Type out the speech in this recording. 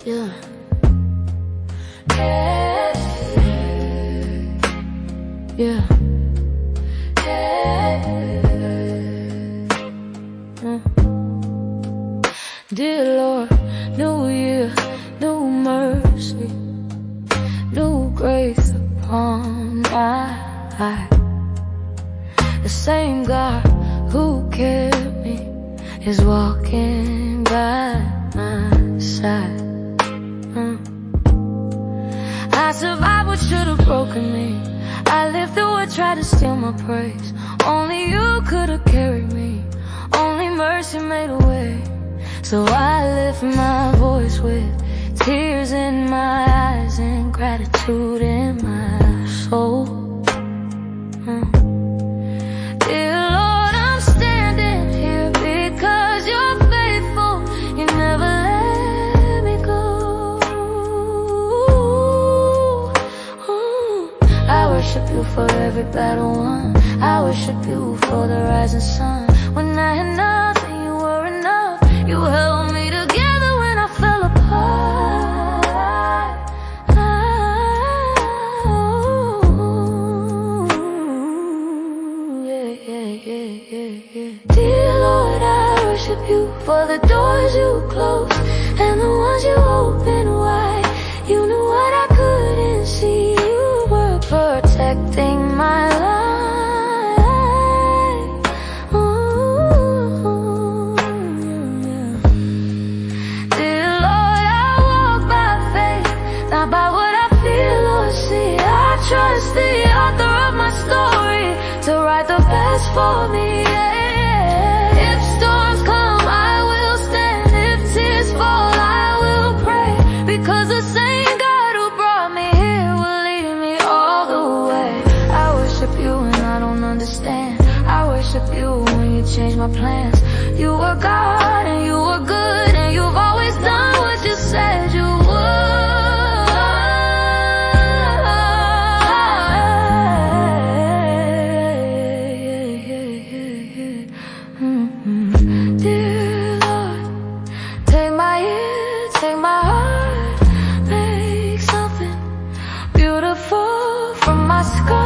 Yeah. Yeah. Dear Lord, new year, new mercy, new grace upon my life. The same God who kept me is walking by my side. I survived what should have broken me. I lived through what tried to steal my praise. Only you could have carried me. Only mercy made a way. So I lift my voice with tears in my eyes and gratitude in my soul. Dear Lord, I'm standing here because you're faithful. You never let me go. I worship you for every battle won. I worship you for the rising sun. When I had nothing, you were enough. You held me together when I fell apart. Dear Lord, I worship you for the doors you closed and the ones you opened wide. You knew what I couldn't see. You were protecting my life. Dear Lord, I walk by faith, not by what I feel or see. I trust the author of my story to write the best for me. If storms come, I will stand. If tears fall, I will pray. Because the same God who brought me here will lead me all the way. I worship you when I don't understand. I worship you when you change my plans. You were God and you were good, and you've always done what you said you would. Dear Lord, take my ear, take my heart, make something beautiful from my scar.